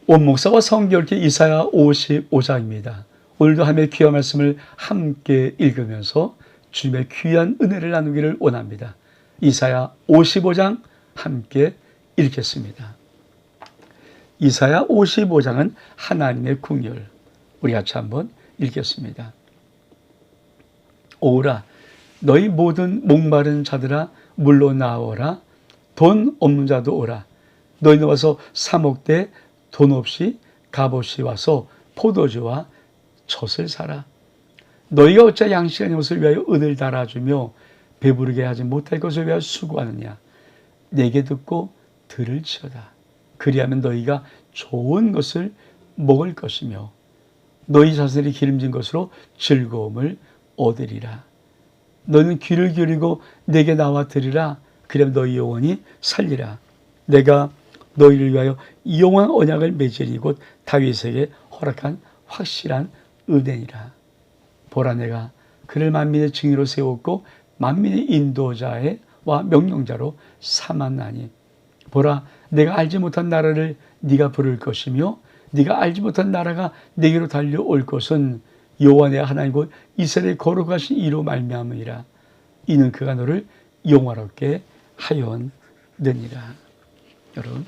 원목사와 성경기 이사야 55장입니다. 오늘도 하나님의 귀한 말씀을 함께 읽으면서 주님의 귀한 은혜를 나누기를 원합니다. 이사야 55장 함께 읽겠습니다. 이사야 55장은 하나님의 궁율, 우리 같이 한번 읽겠습니다. 오라, 너희 모든 목마른 자들아 물로 나오라. 돈 없는 자도 오라. 너희는 와서 사 먹되 돈 없이 값없이 와서 포도주와 젖을 사라. 너희가 어찌 양식 아닌 것을 위하여 은을 달아주며 배부르게 하지 못할 것을 위하여 수고하느냐. 내게 듣고 들을지어다. 그리하면 너희가 좋은 것을 먹을 것이며 너희 자손이 기름진 것으로 즐거움을 얻으리라. 너희는 귀를 기울이고 내게 나와 들으라. 그러면 너희 영혼이 살리라. 내가 너희를 위하여 영원한 언약을 맺으니 곧 다윗에게 허락한 확실한 은혜니라. 보라, 내가 그를 만민의 증인으로 세웠고 만민의 인도자와 명령자로 삼았나니. 보라, 내가 알지 못한 나라를 네가 부를 것이며 네가 알지 못한 나라가 내게로 달려올 것은 여호와 내 하나님 곧 이스라엘의 거룩하신 이로 말미암으리라. 이는 그가 너를 영화롭게 하였느니라. 여러분,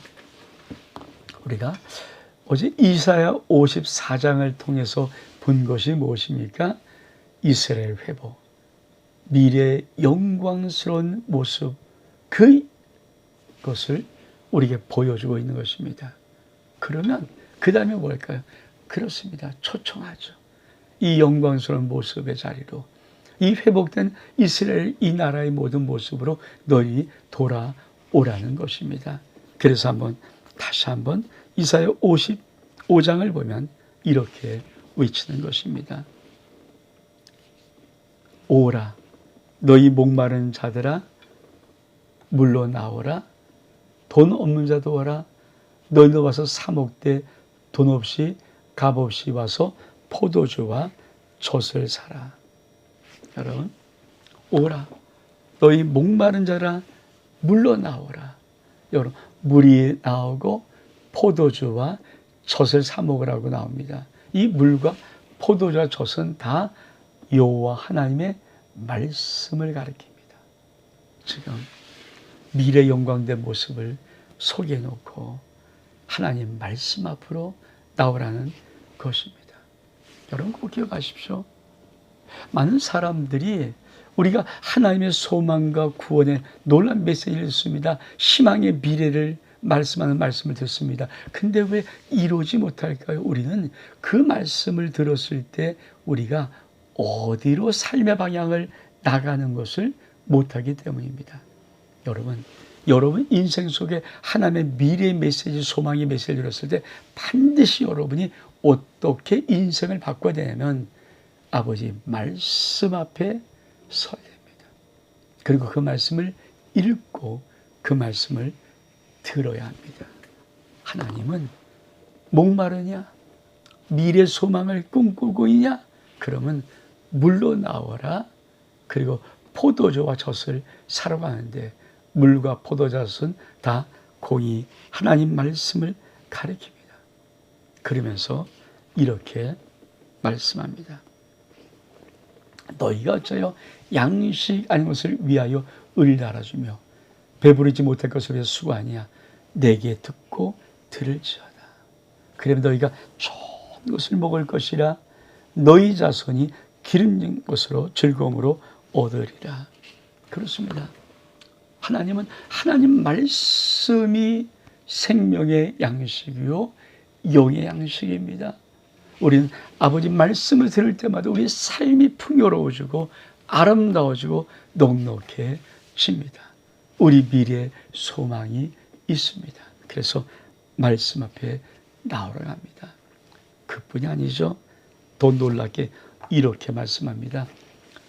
우리가 어제 이사야 54장을 통해서 본 것이 무엇입니까? 이스라엘 회복, 미래의 영광스러운 모습, 그것을 우리에게 보여주고 있는 것입니다. 그러면 그 다음에 뭘까요? 그렇습니다. 초청하죠. 이 영광스러운 모습의 자리로, 이 회복된 이스라엘 이 나라의 모든 모습으로 너희 돌아오라는 것입니다. 그래서 다시 한번 이사야 55장을 보면 이렇게 외치는 것입니다. 오라, 너희 목마른 자들아 물로 나오라. 돈 없는 자도 오라. 너희도 와서 사 먹되 돈 없이 값없이 와서 포도주와 젖을 사라. 여러분, 오라, 너희 목마른 자라 물로 나오라. 여러분, 물이 나오고 포도주와 젖을 사 먹으라고 나옵니다. 이 물과 포도주와 젖은 다 여호와 하나님의 말씀을 가리킵니다. 지금 미래 영광된 모습을 속에 놓고 하나님 말씀 앞으로 나오라는 것입니다. 여러분, 꼭 기억하십시오. 많은 사람들이 우리가 하나님의 소망과 구원의 놀라운 메시지를 듣습니다. 희망의 미래를 말씀하는 말씀을 듣습니다. 근데 왜 이루지 못할까요? 우리는 그 말씀을 들었을 때 우리가 어디로 삶의 방향을 나가는 것을 못하기 때문입니다. 여러분 인생 속에 하나님의 미래의 메시지, 소망의 메시지를 들었을 때 반드시 여러분이 어떻게 인생을 바꿔야 되냐면 아버지 말씀 앞에 서야 됩니다. 그리고 그 말씀을 읽고 그 말씀을 들어야 합니다. 하나님은 목마르냐? 미래 소망을 꿈꾸고 있냐? 그러면 물로 나오라. 그리고 포도주와 젖을 사러 가는데 물과 포도젖은 다 공의 하나님 말씀을 가리킵니다. 그러면서 이렇게 말씀합니다. 너희가 어쩌여 양식 아닌 것을 위하여 을 달아주며 배부르지 못할 것을 위해서 수고하냐. 내게 듣고 들을지어다. 그러면 너희가 좋은 것을 먹을 것이라. 너희 자손이 기름진 것으로 즐거움으로 얻으리라. 그렇습니다. 하나님은 하나님 말씀이 생명의 양식이요 영의 양식입니다. 우리는 아버지 말씀을 들을 때마다 우리의 삶이 풍요로워지고 아름다워지고 넉넉해집니다. 우리 미래의 소망이 있습니다. 그래서 말씀 앞에 나오라고 합니다. 그뿐이 아니죠. 더 놀랍게 이렇게 말씀합니다.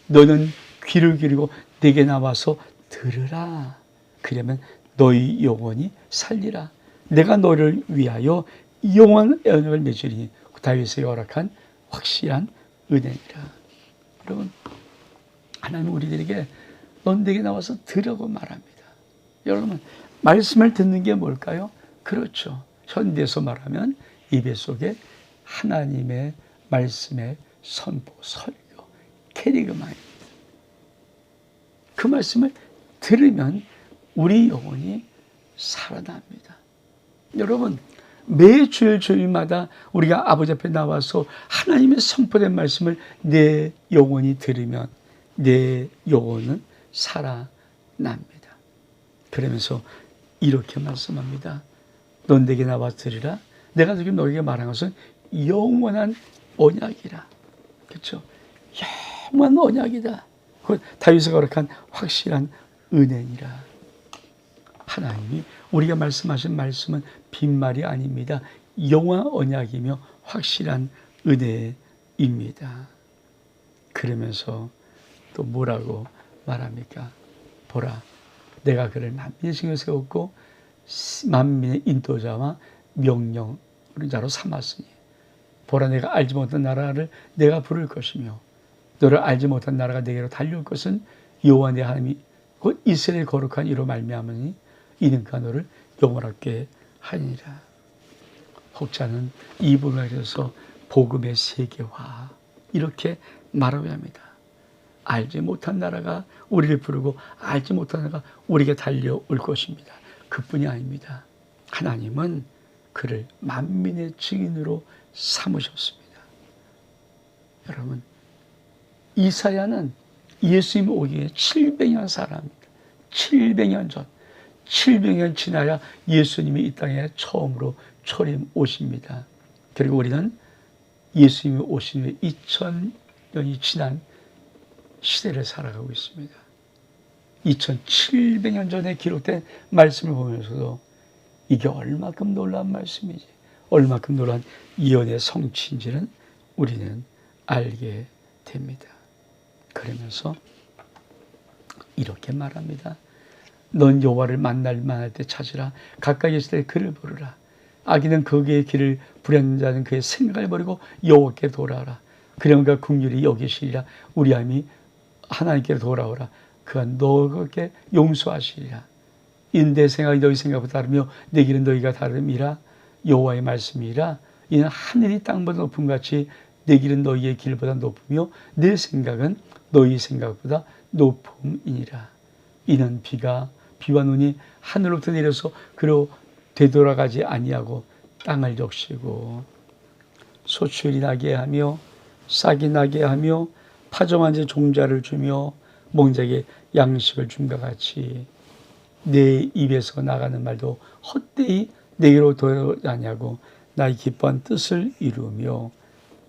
너는 귀를 기울이고 내게 나와서 들으라. 그러면 너희 영혼이 살리라. 내가 너를 위하여 영원한 언약을 맺으리니 다윗에게 허락한 확실한 은혜니라. 여러분, 하나님은 우리들에게 넌 내게 나와서 들으라고 말합니다. 여러분, 말씀을 듣는 게 뭘까요? 그렇죠. 현대에서 말하면 입에 속에 하나님의 말씀의 선포, 설교, 캐리그마입니다. 그 말씀을 들으면 우리 영혼이 살아납니다. 여러분, 매 주일마다 우리가 아버지 앞에 나와서 하나님의 선포된 말씀을 내 영혼이 들으면 내 영혼은 살아납니다. 그러면서 이렇게 말씀합니다. 넌 내게 나와 들으라. 내가 지금 너에게 말한 것은 영원한 언약이라. 그렇죠? 영원한 언약이다. 그 다윗이 거룩한 확실한 은혜니라. 하나님이 우리가 말씀하신 말씀은 빈말이 아닙니다. 영원한 언약이며 확실한 은혜입니다. 그러면서 또 뭐라고 말합니까? 보라, 내가 그를 만민의 징을 세웠고 만민의 인도자와 명령하는 자로 삼았으니 보라, 내가 알지 못한 나라를 내가 부를 것이며 너를 알지 못한 나라가 내게로 달려올 것은 여호와 내 하나님이 곧 이스라엘 거룩한 이로 말미암으니 이는 그가 너를 영원하게 하니라. 혹자는 이 부분에 대해서 복음의 세계화 이렇게 말하려 합니다. 알지 못한 나라가 우리를 부르고 알지 못한 나라가 우리에게 달려올 것입니다. 그뿐이 아닙니다. 하나님은 그를 만민의 증인으로 삼으셨습니다. 여러분, 이사야는 예수님 오기에 700년 사람입니다. 700년 전, 700년 지나야 예수님이 이 땅에 처음으로 초림 오십니다. 그리고 우리는 예수님이 오신 후에 2000년이 지난 시대를 살아가고 있습니다. 2700년 전에 기록된 말씀을 보면서도 이게 얼마큼 놀라운 말씀이지, 얼마큼 놀라운 예언의 성취인지는 우리는 알게 됩니다. 그러면서 이렇게 말합니다. 넌 여호와를 만날 때 찾으라. 가까이 있을 때 그를 부르라. 악인은 거기에 길을 부려는 자는 그의 생각을 버리고 여호와께 돌아오라. 그러면 그가 긍휼히 여기시리라. 우리 하나님이 하나님께로 돌아오라. 그가 너에게 용서하시리라. 이는 내 생각이 너희 생각보다 다르며 내 길은 너희가 다름이라. 여호와의 말씀이라. 이는 하늘이 땅보다 높음 같이 내 길은 너희의 길보다 높으며 내 생각은 너희 생각보다 높음이니라. 이는 비와 눈이 하늘로부터 내려서 그로 되돌아가지 아니하고 땅을 적시고 소출이 나게 하며 싹이 나게 하며 파종한 지 종자를 주며 멍자에게 양식을 줌과 같이 내 입에서 나가는 말도 헛되이 내게로 돌아오냐고 나의 기뻐한 뜻을 이루며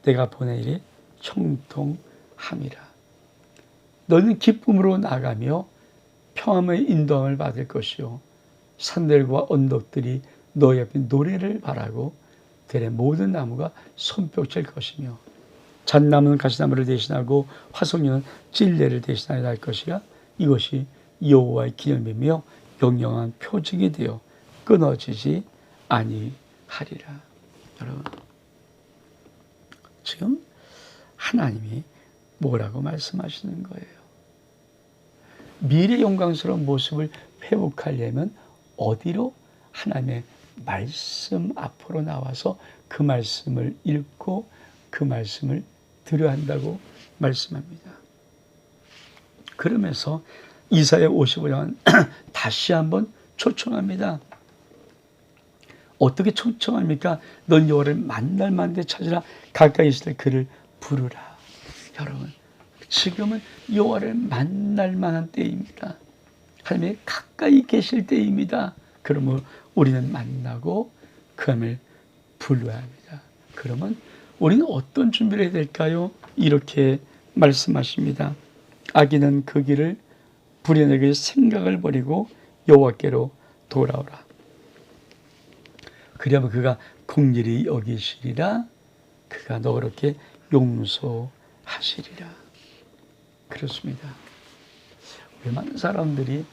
내가 보낸 일이 청통함이라. 너는 기쁨으로 나가며 평안의 인도함을 받을 것이요 산들과 언덕들이 너희 앞에 노래를 바라고 들의 모든 나무가 손뼉칠 것이며 잣나무는 가시나무를 대신하고 화석류는 찔레를 대신하여 날 것이라. 이것이 여호와의 기념이며 영영한 표징이 되어 끊어지지 아니하리라. 여러분, 지금 하나님이 뭐라고 말씀하시는 거예요? 미래 영광스러운 모습을 회복하려면 어디로? 하나님의 말씀 앞으로 나와서 그 말씀을 읽고 그 말씀을 들어야 한다고 말씀합니다. 그러면서 이사야 55장 다시 한번 초청합니다. 어떻게 초청합니까? 넌 여호와를 만날 만데 찾으라. 가까이 있을 때 그를 부르라. 여러분, 지금은 여호와를 만날 만한 때입니다. 하나님이 가까이 계실 때입니다. 그러면 우리는 만나고 그 하나님을 불러야 합니다. 그러면 우리는 어떤 준비를 해야 될까요? 이렇게 말씀하십니다. 악인은 그 길을 부려내기 생각을 버리고 여호와께로 돌아오라. 그러면 그가 긍휼히 여기시리라. 그가 너그럽게 용서하시리라. 그렇습니다. 우리 많은 사람들이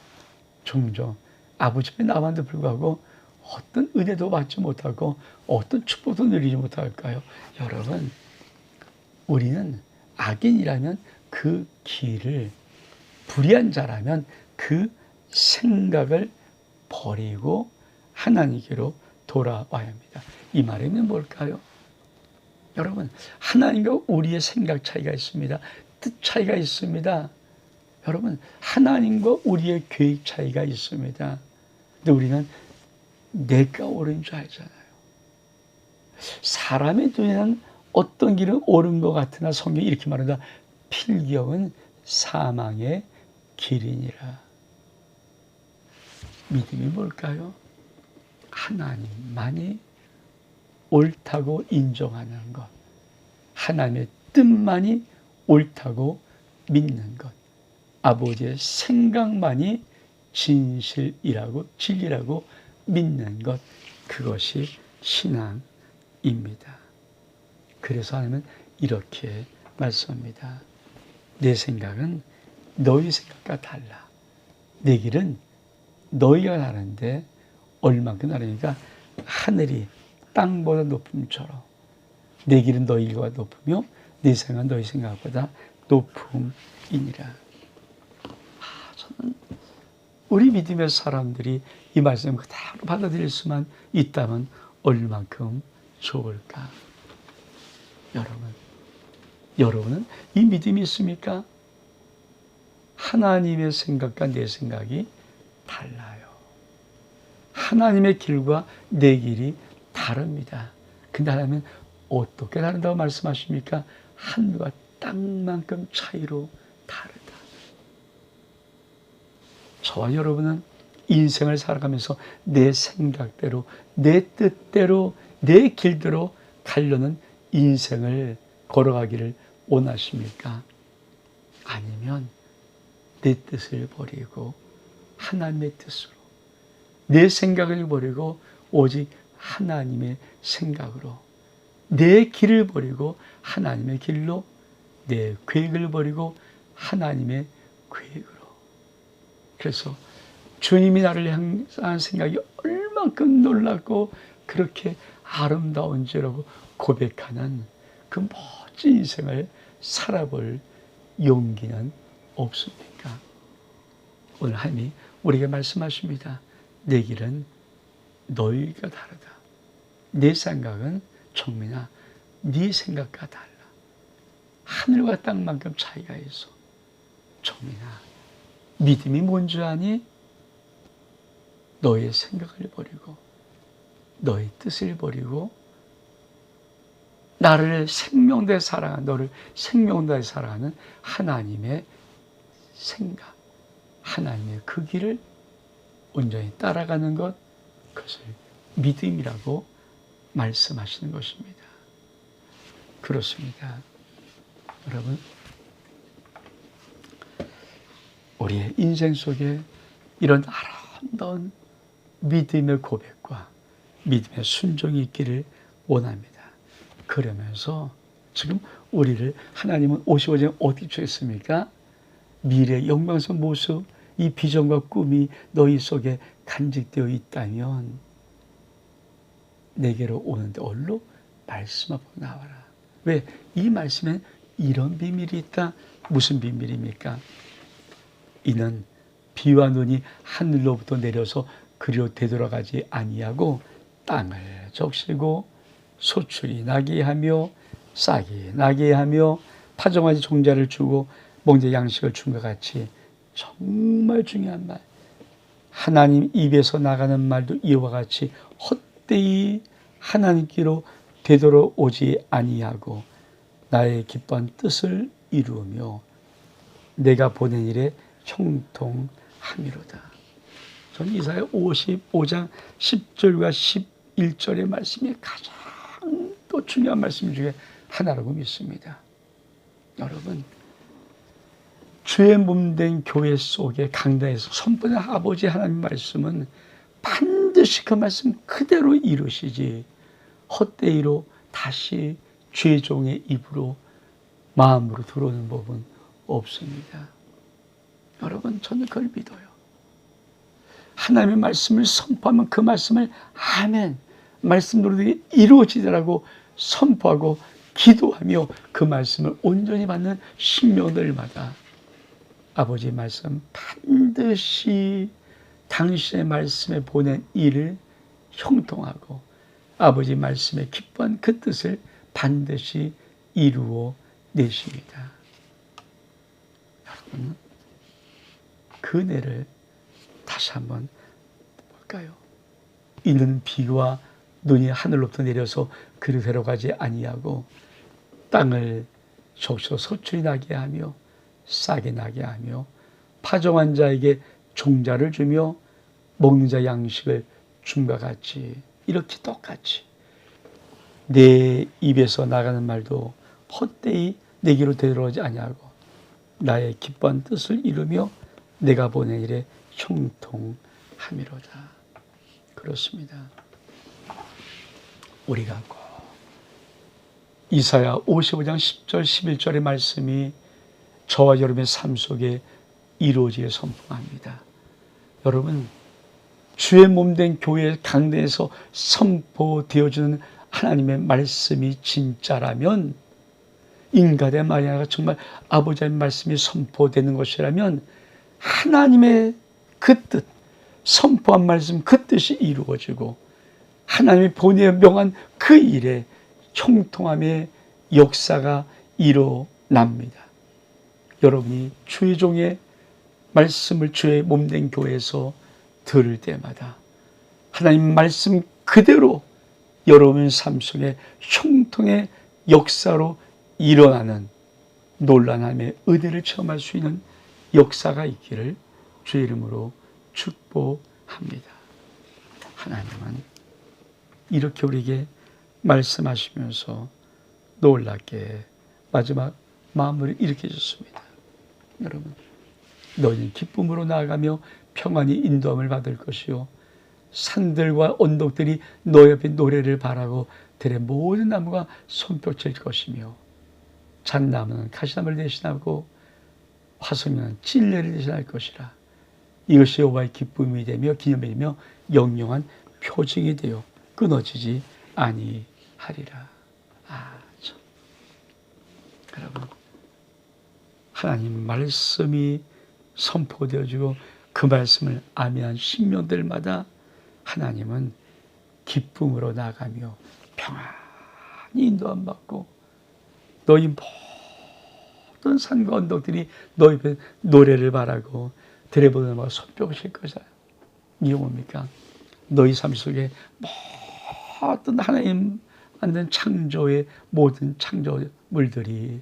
종종 아버지 앞에 나왔는데 불구하고 어떤 은혜도 받지 못하고 어떤 축복도 누리지 못할까요? 여러분, 우리는 악인이라면 그 길을, 불의한 자라면 그 생각을 버리고 하나님께로 돌아와야 합니다. 이 말은 뭘까요? 여러분, 하나님과 우리의 생각 차이가 있습니다. 뜻 차이가 있습니다. 여러분, 하나님과 우리의 계획 차이가 있습니다. 근데 우리는 내가 옳은 줄 알잖아요. 사람의 눈에는 어떤 길은 옳은 것 같으나 성경이 이렇게 말한다. 필경은 사망의 길이니라. 믿음이 뭘까요? 하나님만이 옳다고 인정하는 것, 하나님의 뜻만이 옳다고 믿는 것, 아버지의 생각만이 진실이라고 진리라고 믿는 것, 그것이 신앙입니다. 그래서 하나님은 이렇게 말씀합니다. 내 생각은 너희 생각과 달라. 내 길은 너희가 다른데 얼만큼 다르니까 하늘이 땅보다 높음처럼 내 길은 너희가 높으며 내 생각은 너희 생각보다 높음이니라. 저는 우리 믿음의 사람들이 이 말씀을 그대로 받아들일 수만 있다면 얼만큼 좋을까? 여러분은 이 믿음이 있습니까? 하나님의 생각과 내 생각이 달라요. 하나님의 길과 내 길이 다릅니다. 근데 하나님은 어떻게 다른다고 말씀하십니까? 하늘과 땅만큼 차이로 다르다. 저와 여러분은 인생을 살아가면서 내 생각대로, 내 뜻대로, 내 길대로 가려는 인생을 걸어가기를 원하십니까? 아니면 내 뜻을 버리고 하나님의 뜻으로, 내 생각을 버리고 오직 하나님의 생각으로, 내 길을 버리고 하나님의 길로, 내 계획을 버리고 하나님의 계획으로. 그래서 주님이 나를 향한 생각이 얼만큼 놀랍고 그렇게 아름다운지라고 고백하는 그 멋진 인생을 살아볼 용기는 없습니까? 오늘 하나님이 우리에게 말씀하십니다. 내 길은 너희가 다르다. 내 생각은 정민아, 네 생각과 달라. 하늘과 땅만큼 차이가 있어. 정민아, 믿음이 뭔지 아니? 너의 생각을 버리고 너의 뜻을 버리고 나를 생명대에 사랑하는, 너를 생명대에 사랑하는 하나님의 생각, 하나님의 그 길을 온전히 따라가는 것, 그것을 믿음이라고 말씀하시는 것입니다. 그렇습니다. 여러분, 우리의 인생 속에 이런 아름다운 믿음의 고백과 믿음의 순종이 있기를 원합니다. 그러면서 지금 우리를 하나님은 55장 어떻게 주셨습니까? 미래의 영광스러운 모습, 이 비전과 꿈이 너희 속에 간직되어 있다면 내게로 오는데 얼로 말씀하고 나와라. 왜? 이 말씀엔 이런 비밀이 있다. 무슨 비밀입니까? 이는 비와 눈이 하늘로부터 내려서 그리로 되돌아가지 아니하고 땅을 적시고 소출이 나게 하며 싹이 나게 하며 파종하지 종자를 주고 먹는 양식을 준 것 같이, 정말 중요한 말, 하나님 입에서 나가는 말도 이와 같이 헛되이 하나님께로 되돌아오지 아니하고 나의 기뻐한 뜻을 이루며 내가 보낸 일에 형통함이로다. 저는 이사야 55장 10절과 11절의 말씀이 가장 또 중요한 말씀 중에 하나라고 믿습니다. 여러분, 주의 몸된 교회 속에 강단에서 선포된 아버지 하나님 말씀은 반드시 그 말씀 그대로 이루시지 헛되이로 다시 죄종의 입으로 마음으로 들어오는 법은 없습니다. 여러분, 저는 그걸 믿어요. 하나님의 말씀을 선포하면 그 말씀을 아멘, 말씀대로 이루어지더라고 선포하고 기도하며 그 말씀을 온전히 받는 신명들마다 아버지의 말씀 반드시 당신의 말씀에 보낸 일을 형통하고 아버지 말씀에 기뻐한 그 뜻을 반드시 이루어 내십니다. 여러분, 그 은혜를 다시 한번 볼까요? 이는 비와 눈이 하늘로부터 내려서 그릇대로 가지 아니하고 땅을 적셔 소출이 나게 하며 싹이 나게 하며 파종한 자에게 종자를 주며 먹는 자 양식을 줌과 같이, 이렇게 똑같이 내 입에서 나가는 말도 헛되이 내게로 되돌아오지 아니하고 나의 기뻐한 뜻을 이루며 내가 보낸 일에 형통함이로다. 그렇습니다. 우리가 꼭 이사야 55장 10절 11절의 말씀이 저와 여러분의 삶 속에 이루어지게 선포합니다. 여러분, 주의 몸된 교회 강대에서 선포되어지는 하나님의 말씀이 진짜라면, 인간의 마리아가 정말 아버지의 말씀이 선포되는 것이라면 하나님의 그 뜻, 선포한 말씀 그 뜻이 이루어지고 하나님이 본에 명한 그 일에 형통함의 역사가 일어납니다. 여러분이 주의 종의 말씀을 주의 몸된 교회에서 들을 때마다 하나님 말씀 그대로 여러분 삶 속에 형통의 역사로 일어나는 놀라운 하나님의 은혜를 체험할 수 있는 역사가 있기를 주의 이름으로 축복합니다. 하나님은 이렇게 우리에게 말씀하시면서 놀랍게 마지막 마무리 이렇게 해주셨습니다. 여러분, 너희는 기쁨으로 나아가며 평안히 인도함을 받을 것이요 산들과 언덕들이 너희 앞에 노래를 바라고 들의 모든 나무가 손뼉칠 것이며 잣나무는 가시나무를 대신하고 화석류는 찔레를 대신할 것이라. 이것이 여호와의 기쁨이 되며 기념이 되며 영영한 표징이 되어 끊어지지 아니하리라. 참. 여러분, 하나님 말씀이 선포되어지고 그 말씀을 아멘한 신명들마다 하나님은 기쁨으로 나가며 평안히 인도함 받고 너희 모든 산과 언덕들이 너희 앞에 노래를 바라고 들에 보는 마가 손뼉을 칠 것이다. 이게 뭡니까? 너희 삶 속에 모든 하나님 만든 창조의 모든 창조물들이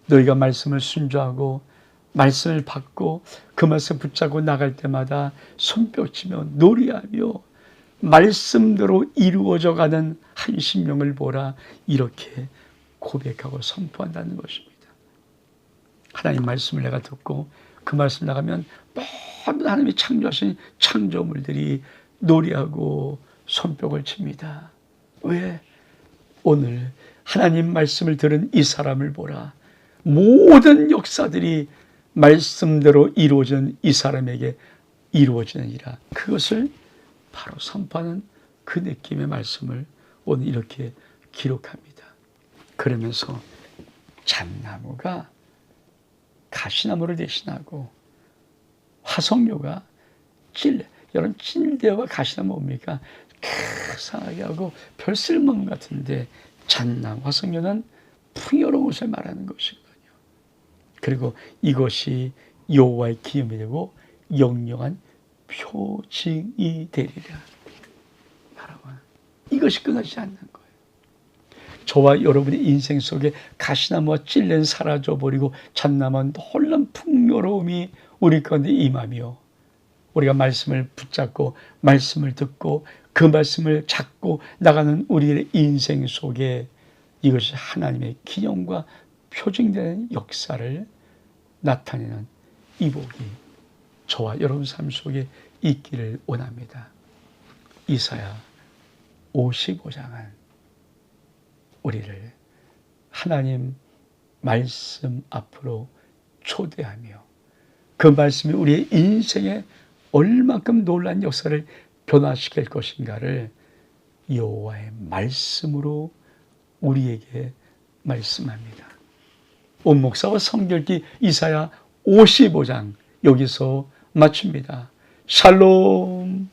너희가 말씀을 순종하고 말씀을 받고 그 말씀 붙잡고 나갈 때마다 손뼉치며 노래하며 말씀대로 이루어져 가는 한 심령을 보라, 이렇게 고백하고 선포한다는 것입니다. 하나님 말씀을 내가 듣고 그 말씀 나가면 모든 하나님이 창조하신 창조물들이 노래하고 손뼉을 칩니다. 왜? 오늘 하나님 말씀을 들은 이 사람을 보라. 모든 역사들이 말씀대로 이루어진 이 사람에게 이루어지느니라. 그것을 바로 선포하는 그 느낌의 말씀을 오늘 이렇게 기록합니다. 그러면서 잣나무가 가시나무를 대신하고 화석류가 찔레. 여러분, 찔레와 가시나무 뭡니까? 상하게 하고 별 쓸모없는 것 같은데 잣나무, 화석류는 풍요로운 것을 말하는 것이거든요. 그리고 이것이 여호와의 기념이 되고 영영한 표징이 되리라. 여러분, 이것이 끊어지지 않는 거예요. 저와 여러분의 인생 속에 가시나무와 찔레는 사라져버리고 잣나무와 놀라운 풍요로움이 우리 가운데 임하며 우리가 말씀을 붙잡고 말씀을 듣고 그 말씀을 잡고 나가는 우리의 인생 속에 이것이 하나님의 기념과 표징되는 역사를 나타내는 이 복이 저와 여러분 삶 속에 있기를 원합니다. 이사야 55장은 우리를 하나님 말씀 앞으로 초대하며 그 말씀이 우리의 인생에 얼만큼 놀라운 역사를 변화시킬 것인가를 여호와의 말씀으로 우리에게 말씀합니다. 온 목사와 성결기 이사야 55장 여기서 마칩니다. 샬롬.